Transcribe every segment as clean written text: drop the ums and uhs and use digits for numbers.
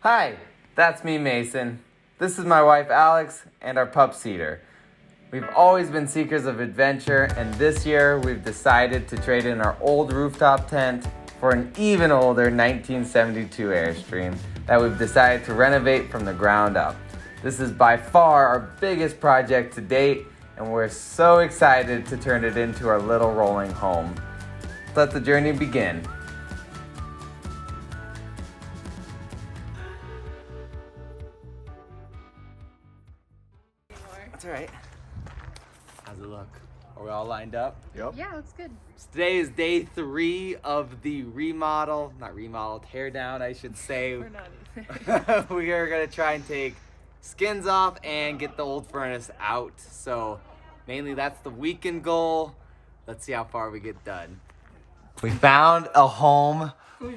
Hi, that's me, Mason. This is my wife, Alex, and our pup, Cedar. We've always been seekers of adventure, and this year we've decided to trade in our old rooftop tent for an even older 1972 Airstream that we've decided to renovate from the ground up. This is by far our biggest project to date, and we're so excited to turn it into our little rolling home. Let the journey begin. That's all right. How's it look? Are we all lined up? Yep. Yeah, looks good. So today is day 3 of the tear down, I should say. We're not. We are gonna try and take skins off and get the old furnace out. So mainly that's the weekend goal. Let's see how far we get done. We found a home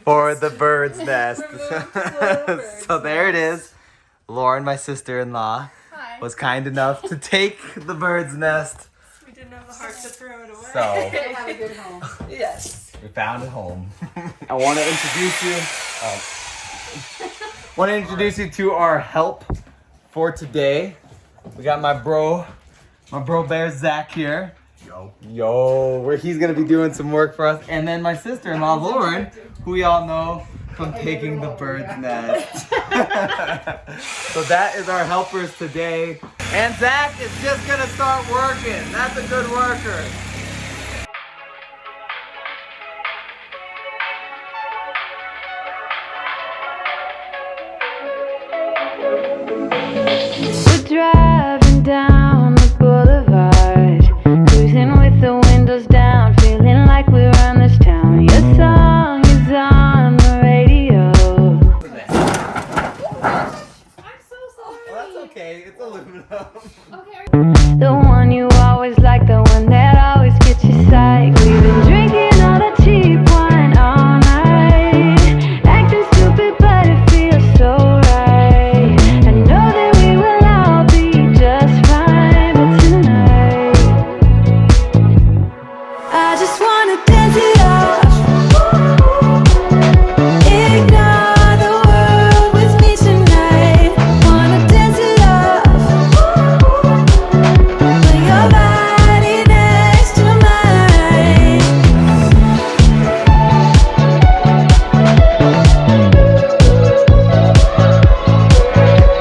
for the bird's nest. So there it is. Lauren, my sister-in-law, was kind enough to take the bird's nest. We didn't have the heart to throw it away. So Have a good home. Yes. we found a home. I want to introduce you to our help for today. We got my bro bear Zach here. Where he's gonna be doing some work for us, and then my sister-in-law Lauren, who we all know from taking the bird's nest. So that is our helpers today. And Zach is just gonna start working. That's a good worker. We're driving down the boulevard, cruising with the windows down, feeling like we run this town. Your song is on the radio. I'm so sorry. Well, that's okay. It's aluminum. Okay. The one you always like, the one that always gets you psyched. We've been drinking all the cheap wine all night, acting stupid, but it feels so right. I know that we will all be just fine, but tonight I just wanna dance it off. Ignore the world with me tonight. Wanna dance it off. Put your body next to mine.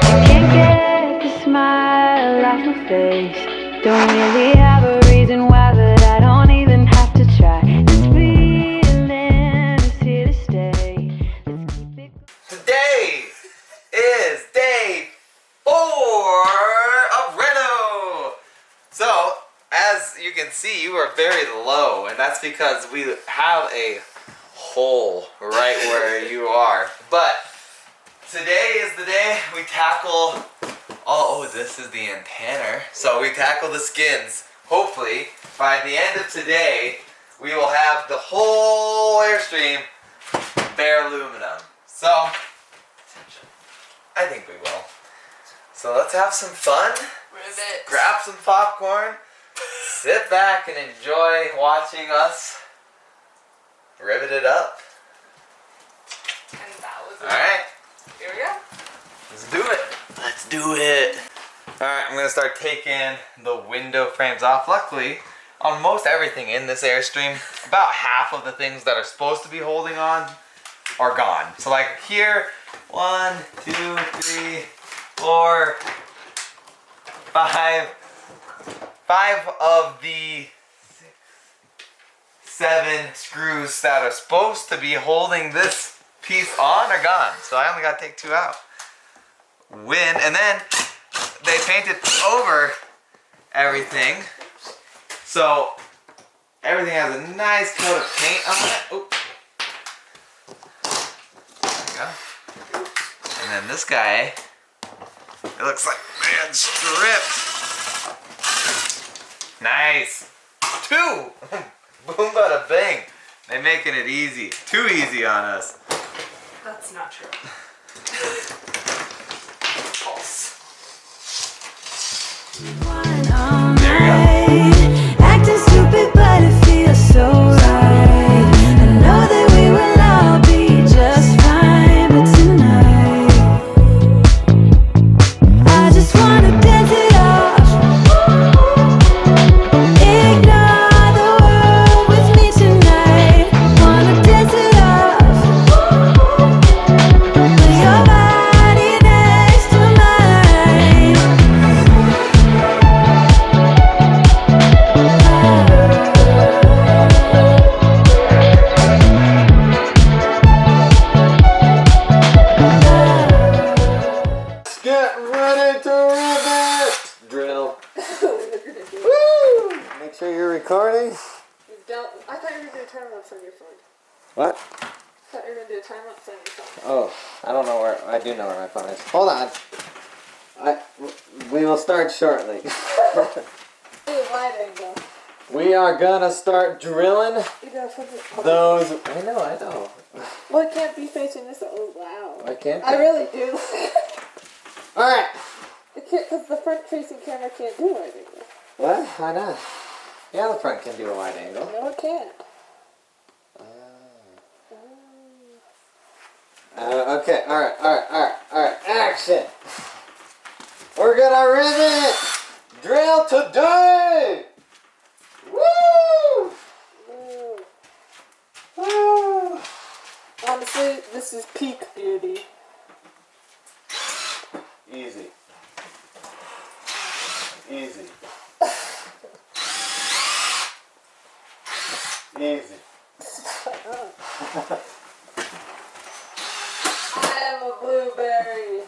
I can't get the smile off my face. Don't really have a reason why, but I don't even have to try. This feeling is here to stay. Let's keep it. Today is day 4 of Reno. So, as you can see, you are very low, and that's because we have a hole right where you are. But today is the day we tackle this is the antenna. So we tackle the skins. Hopefully, by the end of today, we will have the whole Airstream bare aluminum. So, I think we will. So let's have some fun. Rivets. Grab some popcorn. Sit back and enjoy watching us rivet it up. And that was it. Alright, Here we go. let's do it. Let's do it. Alright, I'm going to start taking the window frames off. Luckily, on most everything in this Airstream, about half of the things that are supposed to be holding on are gone. So like here, 1, 2, 3, 4, 5. 5 of the 7 screws that are supposed to be holding this piece on are gone. So I only got to take 2 out. And then they painted over everything. So everything has a nice coat of paint on it. Oop. There we go. And then this guy, it looks like, man, stripped. Nice. 2. Boom, bada bing. They're making it easy. Too easy on us. That's not true. False. There you go. Acting stupid, but it feels so right. I know that we will all be just fine, but tonight thought you were going to do a time lapse on your phone. What? I thought you were going to do a time lapse on your phone. Oh, I don't know where. I do know where my phone is. Hold on. We will start shortly. Wide angle. We are gonna start drilling You gotta flip it. those. I know. Well, it can't be facing this. Oh, wow. I can't. I really do. Alright. It can't, because the front-facing camera can't do wide angle. What? Why not? Yeah, the front can do a wide angle. No, it can't. Okay, alright. Action! We're gonna rivet drill today! Woo! Woo! Honestly, this is peak beauty. Easy. Easy. Easy. I am a blueberry.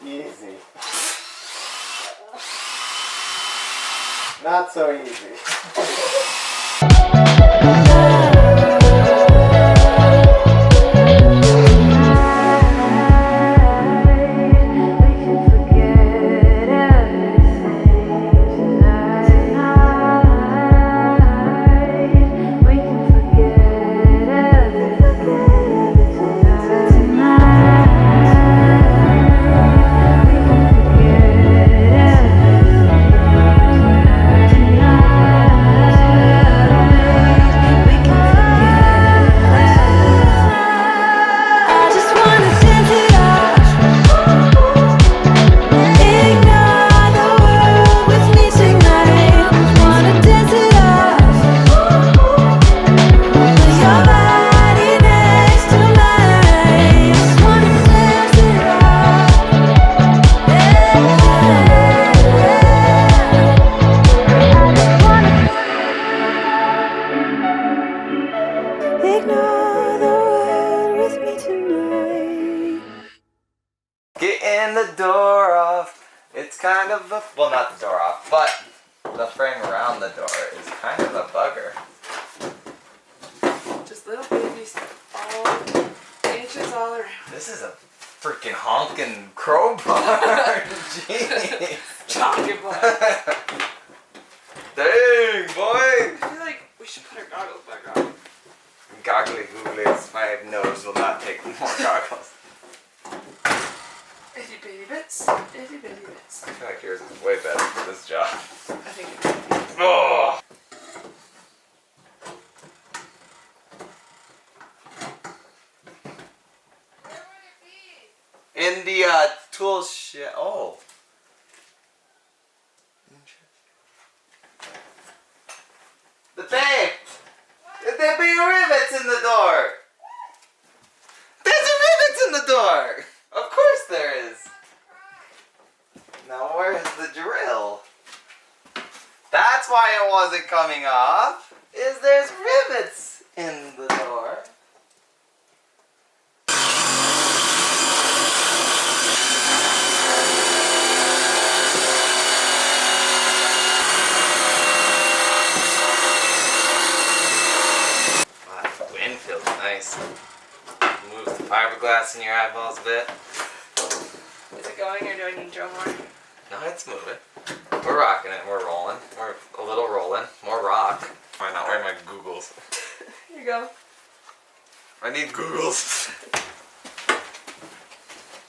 Easy. Not so easy. Getting the door off. It's kind of a, well, not the door off, but the frame around the door is kind of a bugger. Just little babies, all inches all around. This is a freaking honking crowbar. Jeez. Talking about. Dang, boy. I feel like we should put our goggles back on. Goggly googlies. My nose will not take more goggles. Itty bitty bits. Itty bitty bits. I feel like yours is way better for this job. I think it is. Oh. In the tool shed. Oh. The babe! There be rivets in the door! There's rivets in the door! Of course there is! Now where's the drill? That's why it wasn't coming off, is there's rivets in the door. Nice. Moves the fiberglass in your eyeballs a bit. Is it going or do I need to drill more? No, it's moving. We're rocking it. We're rolling. We're a little rolling. More rock. I'm not wearing my googles. Here you go. I need googles.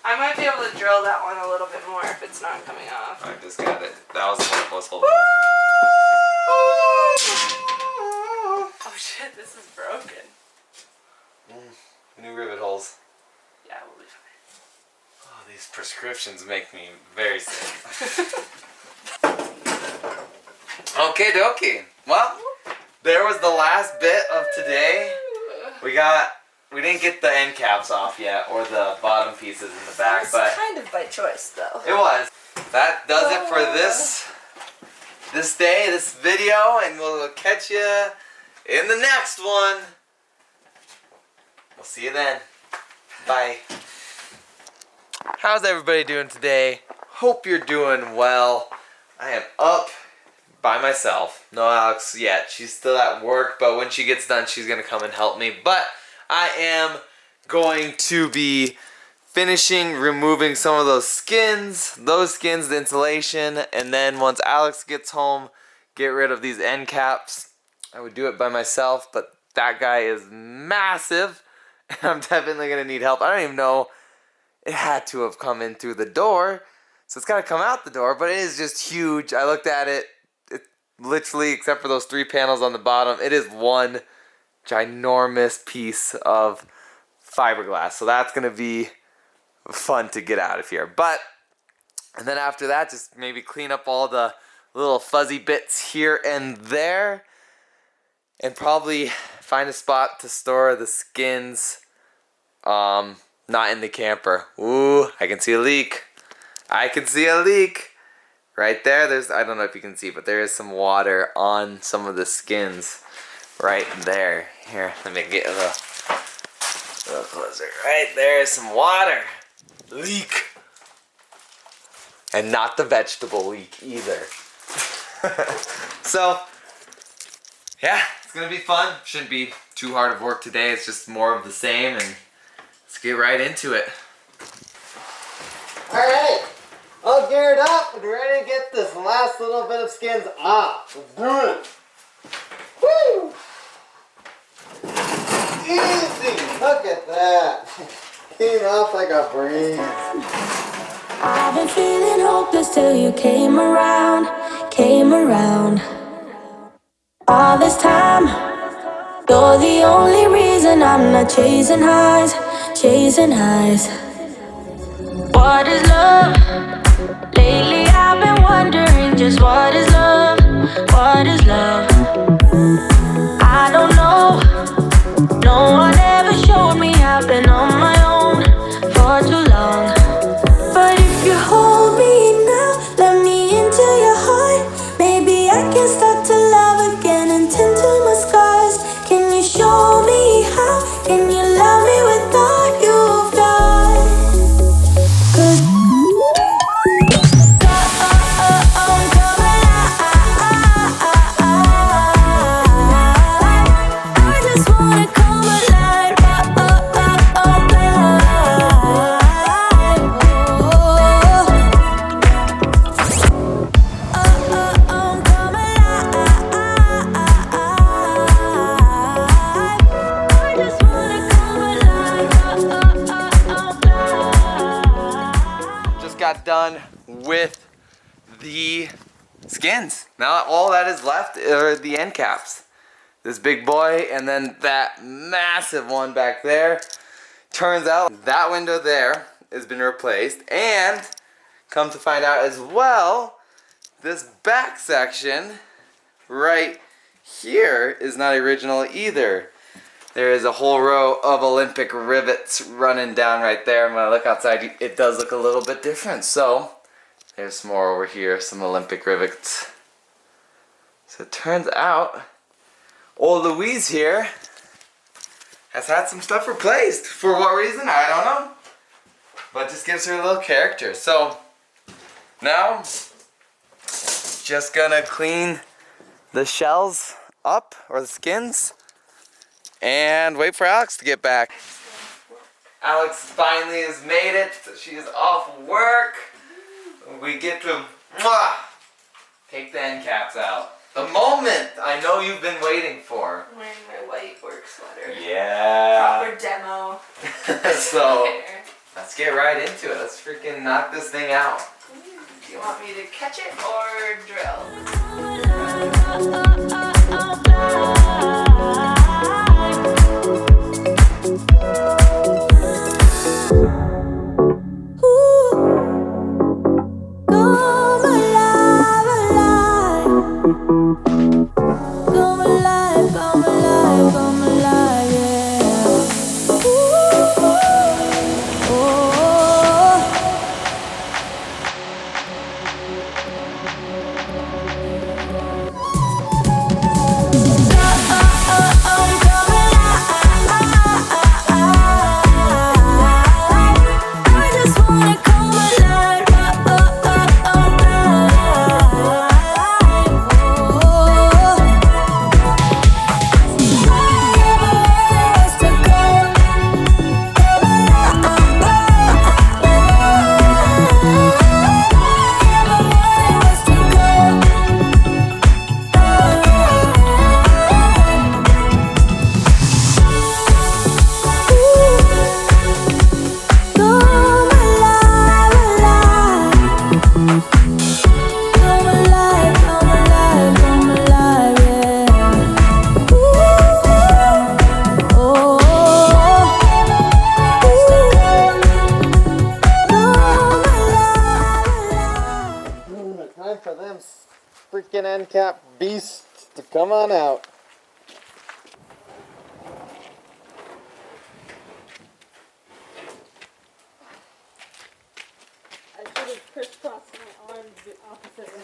I might be able to drill that one a little bit more if it's not coming off. I just got it. That was the one I was holding. Oh shit, this is broken. New rivet holes. Yeah, we'll be fine. Oh, these prescriptions make me very sick. Okay, dokie. Well, there was the last bit of today. We didn't get the end caps off yet, or the bottom pieces in the back, but kind of by choice, though. it was. That does it for this day, this video, and we'll catch you in the next one. We'll see you then. Bye. How's everybody doing today? Hope you're doing well. I am up, by myself. No Alex yet. She's still at work, but when she gets done, she's gonna come and help me. But I am going to be finishing removing some of those skins, the insulation, and then once Alex gets home, get rid of these end caps. I would do it by myself, but that guy is massive, and I'm definitely gonna need help. I don't even know, it had to have come in through the door, so it's gotta come out the door, but it is just huge. I looked at it, literally, except for those 3 panels on the bottom, it is one ginormous piece of fiberglass, so that's gonna be fun to get out of here. But, and then after that, just maybe clean up all the little fuzzy bits here and there, and probably find a spot to store the skins, not in the camper. Ooh, I can see a leak. I can see a leak. Right there, I don't know if you can see, but there is some water on some of the skins. Right there. Here, let me get a little closer. Right there is some water. Leak. And not the vegetable leak either. So, yeah, it's gonna be fun. Shouldn't be too hard of work today. It's just more of the same, and let's get right into it. Alright, all geared up and ready to get this last little bit of skins off. Let's do it. Woo! Easy! Look at that. Came off like a breeze. I've been feeling hopeless till you came around. All this time, you're the only reason I'm not chasing highs. What is love? Lately I've been wondering just what is love? I don't know. No one ever showed me. I've been on my own for too long. But if you hold me now, let me into your heart. Maybe I can start to love again and tend to my scars. Can you show me how? Can you love me with all you've done? 'Cause I'm coming alive. I just wanna come alive. Just got done with the skins. Now all that is left are the end caps. This big boy and then that massive one back there. Turns out that window there has been replaced, and come to find out as well, this back section right here is not original either. There is a whole row of Olympic rivets running down right there, and when I look outside, it does look a little bit different. So, there's some more over here, some Olympic rivets. So it turns out, old Louise here has had some stuff replaced. For what reason, I don't know. But just gives her a little character. So, now, just gonna clean the shells up, or the skins, and wait for Alex to get back. Alex finally has made it. She is off work. We get to take the end caps out. The moment I know you've been waiting for. I'm wearing my white work sweater. Yeah. Proper demo. So, Hair. let's get right into it. Let's freaking knock this thing out. Do you want me to catch it or drill? sand-cap beast to come on out. I should have crisscrossed my arms the opposite way.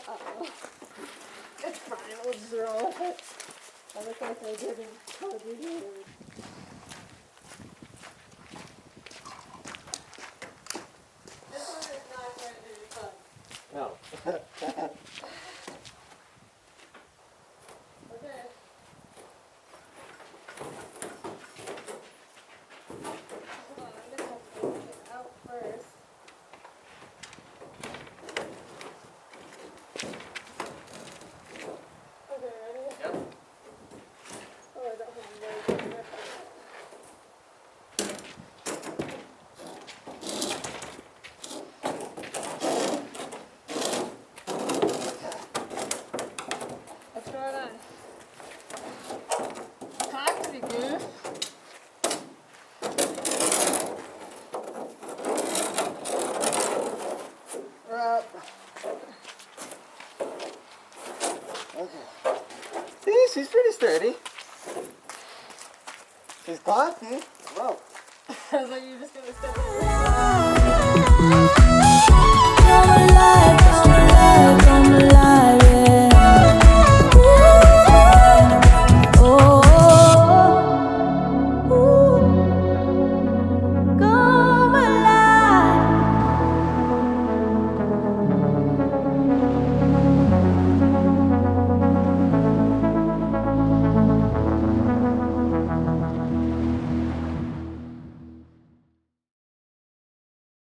Uh-oh. It's fine, we'll just roll with it. I look like I did in Call of Duty. This one is not going to be fun. No. Okay. Hold on, I'm gonna have to take it out first. Okay, ready? Yep. Oh, I don't have a very good grip on it. Let's throw it on. Taxi goose. We're up. Okay. See, she's pretty sturdy. She's classy. Whoa. I was like, you're just gonna step in.